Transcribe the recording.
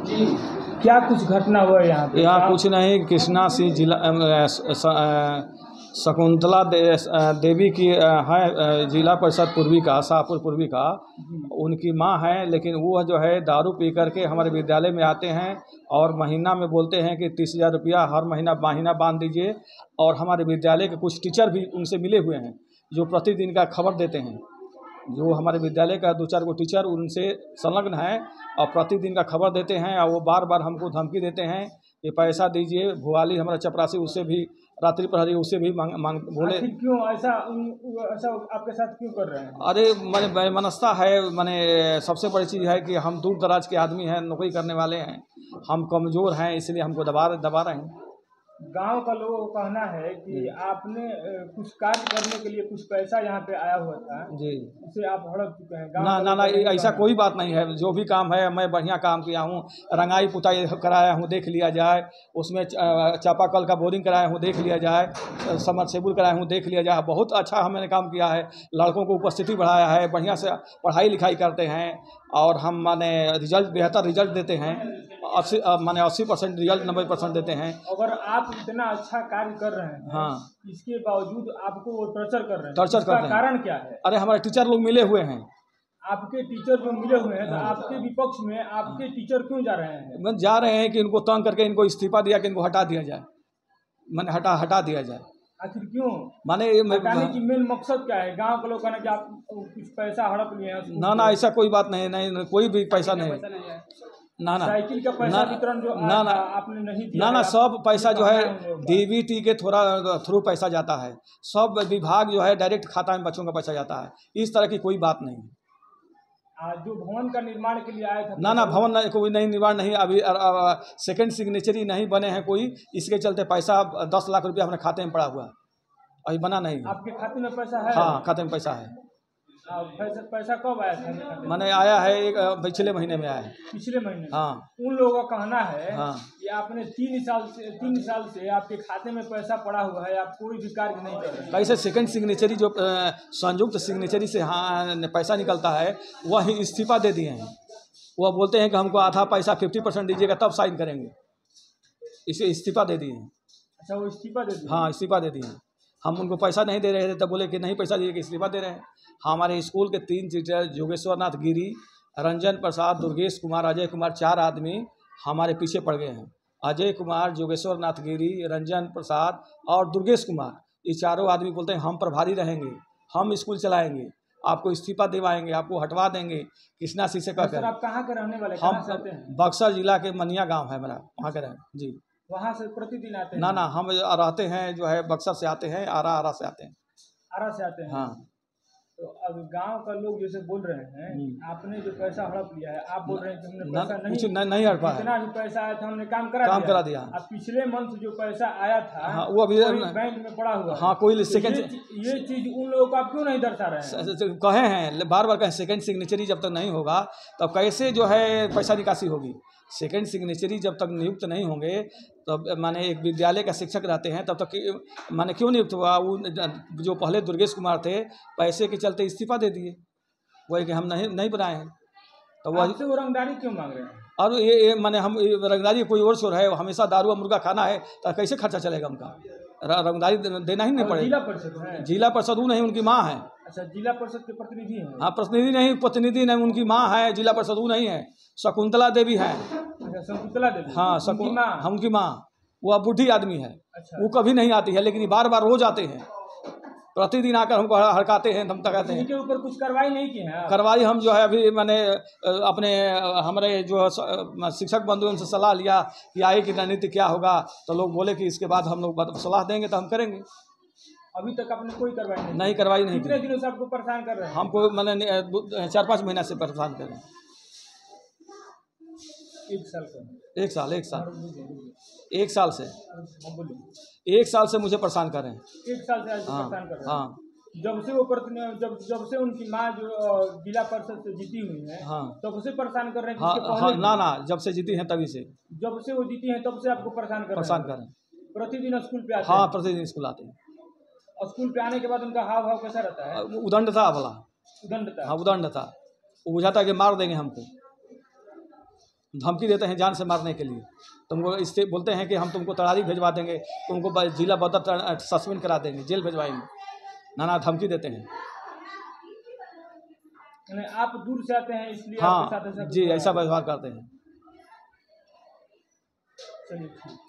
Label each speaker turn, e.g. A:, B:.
A: जी, क्या कुछ घटना हुआ है यहाँ पे?
B: यहाँ कुछ नहीं, कृष्णा सिंह जिला शकुंतला देवी की है, जिला परिषद पूर्वी का, शाहपुर पूर्वी का उनकी माँ है। लेकिन वो जो है दारू पी करके हमारे विद्यालय में आते हैं और महीना में बोलते हैं कि 30,000 रुपया हर महीना बांध दीजिए। और हमारे विद्यालय के कुछ टीचर भी उनसे मिले हुए हैं जो प्रतिदिन का खबर देते हैं। जो हमारे विद्यालय का 2-4 गो टीचर उनसे संलग्न है और प्रतिदिन का खबर देते हैं। और वो बार बार हमको धमकी देते हैं कि पैसा दीजिए। भुआली हमारा चपरासी, उससे भी रात्रि प्रहरी, उससे भी मांग बोले।
A: क्यों ऐसा ऐसा आपके साथ क्यों कर रहे हैं?
B: अरे मैंने मनस्ता है, मैंने सबसे बड़ी चीज़ है कि हम दूर दराज के आदमी हैं, नौकरी करने वाले हैं, हम कमज़ोर हैं, इसलिए हमको दबा रहे हैं।
A: गांव का लोगों का कहना है कि आपने कुछ कार्य करने के लिए कुछ पैसा यहाँ पे आया हुआ था
B: जी,
A: उसे आप हड़प चुके हैं।
B: ना ऐसा कोई बात नहीं है। जो भी काम है मैं बढ़िया काम किया हूँ। रंगाई पुताई कराया हूँ, देख लिया जाए। उसमें चापाकल का बोरिंग कराया हूँ, देख लिया जाए। समरसेबुल कराया हूँ, देख लिया जाए। बहुत अच्छा हमने काम किया है। लड़कों को उपस्थिति बढ़ाया है, बढ़िया से पढ़ाई लिखाई करते हैं और हम माने रिजल्ट बेहतर रिजल्ट देते हैं। 80% रिजल्ट 90% देते हैं।
A: अगर आप इतना अच्छा कार्य कर रहे हैं,
B: हाँ,
A: इसके बावजूद आपको वो टॉर्चर कर रहे हैं,
B: टॉर्चर करते हैं।
A: कारण क्या है?
B: अरे हमारे टीचर लोग मिले हुए हैं।
A: आपके टीचर जो मिले हुए हैं तो आपके विपक्ष में आपके टीचर क्यों जा रहे हैं?
B: जा रहे हैं कि इनको तंग करके इनको इस्तीफा दिया कि इनको हटा दिया जाए, मैंने हटा दिया जाए।
A: आखिर क्यों
B: माने
A: हटाने की मेन मकसद क्या है? गांव के लोग कहना कि आप कुछ पैसा हड़प लिए हैं।
B: ना ऐसा कोई बात नहीं, कोई भी पैसा नहीं। ना
A: साइकिल का पैसा वितरण जो आपने नहीं दिया
B: ना सब पैसा जो है डीबीटी के थ्रू पैसा जाता है। सब विभाग जो है डायरेक्ट खाता में बच्चों का पैसा जाता है। इस तरह की कोई बात नहीं।
A: जो भवन का निर्माण के लिए आए थे,
B: ना भवन कोई नहीं, निर्माण नहीं। अभी सेकंड सिग्नेचरी नहीं बने हैं कोई, इसके चलते पैसा 10 लाख रुपया हमारे खाते में पड़ा हुआ, अभी बना नहीं।
A: आपके खाते में पैसा है?
B: हाँ, खाते में पैसा है।
A: पैसा कब आया था?
B: मैंने आया है एक पिछले महीने में आया है।
A: पिछले महीने?
B: हाँ।
A: उन लोगों का कहना है
B: हाँ,
A: कि आपने 3 साल से आपके खाते में पैसा पड़ा हुआ है, आप कोई भी कार्य नहीं कर रहे हैं।
B: कैसे सेकंड सिग्नेचरी जो संयुक्त सिग्नेचरी से पैसा निकलता है, वह इस्तीफा दे दिए हैं। वह बोलते हैं कि हमको आधा पैसा 50% दीजिएगा तब साइन करेंगे, इसे इस्तीफा दे दिए हैं।
A: अच्छा, वो इस्तीफा दे दिए?
B: हाँ, इस्तीफा दे दिए हैं। हम उनको पैसा नहीं दे रहे थे तब बोले कि नहीं पैसा दीजिए, इस्तीफा दे रहे हैं। हमारे स्कूल के 3 टीचर जोगेश्वर नाथ गिरी, रंजन प्रसाद, दुर्गेश कुमार, अजय कुमार, 4 आदमी हमारे पीछे पड़ गए हैं। अजय कुमार, जोगेश्वर नाथ गिरी, रंजन प्रसाद और दुर्गेश कुमार, ये चारों आदमी बोलते हैं हम प्रभारी रहेंगे, हम स्कूल चलाएंगे, आपको इस्तीफा दिलवाएंगे, आपको हटवा देंगे। कृष्णा सिंह से कहकर।
A: आप कहाँ के रहने वाले?
B: हम बक्सर जिला के मनिया गाँव है मेरा, वहाँ के रहे जी।
A: वहाँ से प्रतिदिन आते हैं?
B: ना हम रहते हैं जो है बक्सर से आते हैं, आरा से आते हैं।
A: आरा से आते हैं?
B: हाँ।
A: तो अब गांव का लोग जैसे बोल रहे हैं, आपने जो पैसा हड़प लिया है, आप बोल रहे हैं कि हमने पैसा नहीं हड़पा, जितना भी पैसा आया था हमने काम करा दिया। अब पिछले मंथ जो पैसा आया था,
B: हाँ, वो अभी
A: बैंक में पड़ा हुआ।
B: हाँ, कोई
A: सेकंड ये चीज उन लोगों को आप क्यों नहीं दर्शा रहे हैं?
B: कहे हैं बार कहें सेकंड सिग्नेचरी जब तक नहीं होगा तब कैसे जो है पैसा निकासी होगी। सेकंड सिग्नेचरी जब तक नियुक्त नहीं होंगे तब माने एक विद्यालय का शिक्षक रहते हैं तब तक माने क्यों नियुक्त हुआ? वो जो पहले दुर्गेश कुमार थे पैसे के चलते इस्तीफा दे दिए, वही कि हम नहीं बनाए हैं। तो
A: वही वो रंगदारी क्यों मांग रहे हैं?
B: और ये माने हम रंगदारी कोई और शोर है, हमेशा दारू और मुर्गा खाना है तो कैसे खर्चा चलेगा उनका? रंगदारी देना ही नहीं पड़ेगा। जिला परिषद वो नहीं, उनकी माँ है।
A: अच्छा, जिला परिषद के प्रतिनिधि हैं?
B: हाँ, प्रतिनिधि नहीं, उनकी माँ है। जिला परिषद वो नहीं है, शकुंतला देवी है।
A: अच्छा, शकुंतला देवी?
B: हाँ, उनकी माँ वो बुढ़ी आदमी है। अच्छा। वो कभी नहीं आती है, लेकिन बार रोज आते हैं, प्रतिदिन आकर हमको हड़काते हैं, धमकाते हैं।
A: इनके ऊपर कुछ कार्रवाई नहीं की है?
B: कार्रवाई हम जो है अभी मैंने अपने हमारे जो शिक्षक बंधुओं से सलाह लिया कि आगे की रणनीति क्या होगा, तो लोग बोले कि इसके बाद हम लोग सलाह देंगे तो हम करेंगे।
A: अभी तक आपने कोई कार्रवाई
B: नहीं
A: कितने दिनों से आपको परेशान कर रहे हैं?
B: हमको मैंने 4-5 महीना से परेशान कर रहे हैं।
A: 1 साल का?
B: 1 साल से 1 साल से मुझे परेशान कर रहे हैं।
A: 1 साल से परेशान कर रहे हैं?
B: हाँ।
A: जब से उनकी माँ जो जिला परिषद से जीती हुई है,
B: हाँ,
A: तब से परेशान कर रहे हैं?
B: हाँ, ना जब से जीती हैं तभी से।
A: जब से वो जीती हैं तब से आपको परेशान कर रहे हैं? प्रतिदिन स्कूल पे आते हैं?
B: हाँ, प्रतिदिन स्कूल आते हैं।
A: स्कूल पे आने के बाद उनका हाव भाव कैसा रहता है?
B: उदंड था बोला।
A: उदंड था?
B: हाँ, उदंड था। वो बुझाता कि मार देंगे हमको, धमकी देते हैं जान से मारने के लिए। तुमको इससे बोलते हैं कि हम तुमको तड़ारी भिजवा देंगे, तुमको जिला बदर सस्पेंड करा देंगे, जेल भिजवाएंगे, नाना धमकी देते हैं।
A: आप दूर से आते हैं इसलिए
B: हाँ
A: आपके साथ ऐसा
B: जी, ऐसा व्यवहार करते हैं।
A: चलिए ठीक।